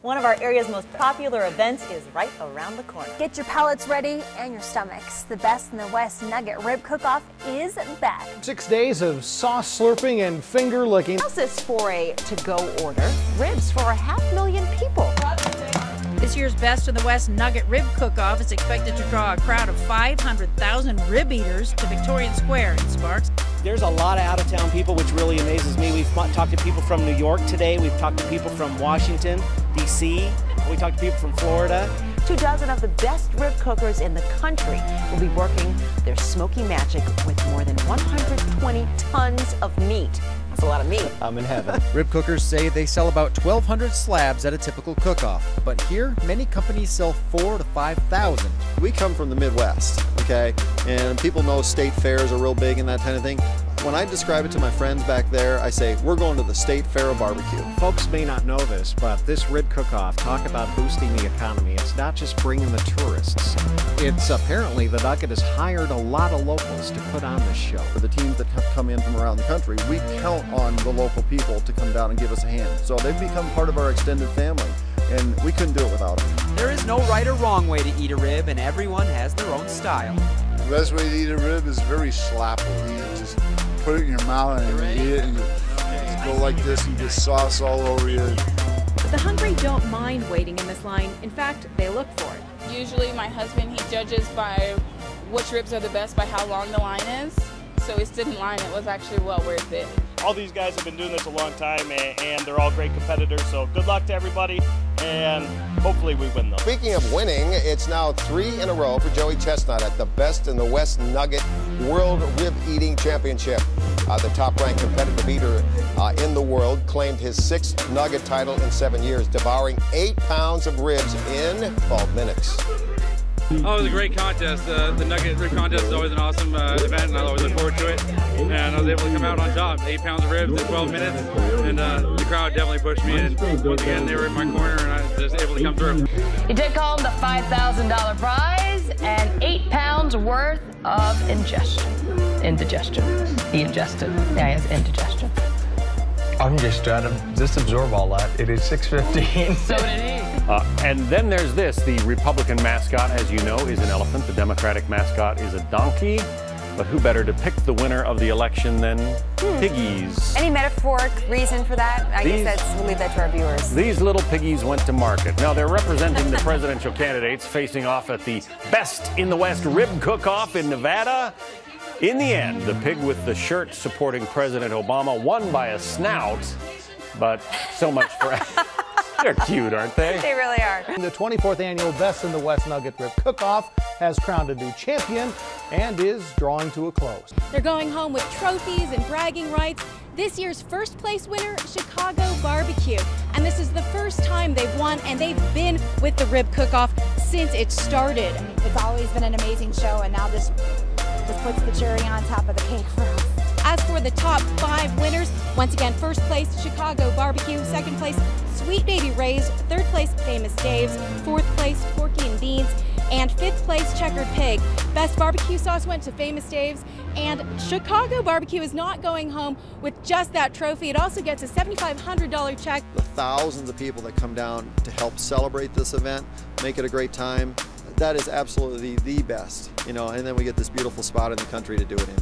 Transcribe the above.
One of our area's most popular events is right around the corner. Get your palates ready and your stomachs. The Best in the West Nugget Rib Cook-Off is back. 6 days of sauce slurping and finger licking. How's this for a to-go order? Ribs for 500,000 people. This year's Best in the West Nugget Rib Cook-Off is expected to draw a crowd of 500,000 rib eaters to Victorian Square in Sparks. There's a lot of out-of-town people, which really amazes me. We've talked to people from New York today. We've talked to people from Washington, D.C. We talked to people from Florida. 24 of the best rib cookers in the country will be working their smoky magic with more than 120 tons of meat. That's a lot of meat. I'm in heaven. Rib cookers say they sell about 1,200 slabs at a typical cook-off, but here many companies sell 4,000 to 5,000. We come from the Midwest, okay, and people know state fairs are real big and that kind of thing. When I describe it to my friends back there, I say, we're going to the State Fair of Barbecue. Folks may not know this, but this rib cook-off, talk about boosting the economy. It's not just bringing the tourists. It's apparently the Nugget has hired a lot of locals to put on this show. For the teams that come in from around the country, we count on the local people to come down and give us a hand. So they've become part of our extended family, and we couldn't do it without them. There is no right or wrong way to eat a rib, and everyone has their own style. The best way to eat a rib is very sloppily. You just put it in your mouth and you eat it, and you just go like this and get sauce all over you. But the hungry don't mind waiting in this line. In fact, they look for it. Usually my husband, he judges by which ribs are the best by how long the line is. So we stood in line. It was actually well worth it. All these guys have been doing this a long time, and they're all great competitors, so good luck to everybody, and hopefully we win them. Speaking of winning, it's now 3 in a row for Joey Chestnut at the Best in the West Nugget World Rib Eating Championship. The top-ranked competitive eater in the world claimed his 6th Nugget title in 7 years, devouring 8 pounds of ribs in 12 minutes. Oh, it was a great contest. The Nugget Rib Contest is always an awesome event, and I always look forward to it. And I was able to come out on top, 8 pounds of ribs in 12 minutes, and the crowd definitely pushed me. And once again, they were in my corner, and I was just able to come through. You take home the $5,000 prize and 8 pounds worth of indigestion. He ingested. Yeah, he has indigestion. I'm just trying to just absorb all that. It is 6:15. So did he. And then there's this. The Republican mascot, as you know, is an elephant. The Democratic mascot is a donkey. But who better to pick the winner of the election than piggies? Any metaphoric reason for that? I guess we'll leave that to our viewers. These little piggies went to market. Now they're representing the presidential candidates facing off at the Best in the West Rib Cook-Off in Nevada. In the end, the pig with the shirt supporting President Obama won by a snout, but so much for... They're cute, aren't they? They really are. The 24th annual Best in the West Nugget Rib Cook-Off has crowned a new champion and is drawing to a close. They're going home with trophies and bragging rights. This year's first place winner, Chicago Barbecue. And this is the first time they've won, and they've been with the Rib Cook-Off since it started. It's always been an amazing show, and now this just puts the cherry on top of the cake for us. As for the top 5 winners, once again, first place, Chicago Barbecue. Second place, Sweet Baby Ray's. Third place, Famous Dave's. Fourth place, Porky and Beans. And fifth place, Checkered Pig. Best barbecue sauce went to Famous Dave's. And Chicago Barbecue is not going home with just that trophy. It also gets a $7,500 check. The thousands of people that come down to help celebrate this event, make it a great time, that is absolutely the best, you know, and then we get this beautiful spot in the country to do it in.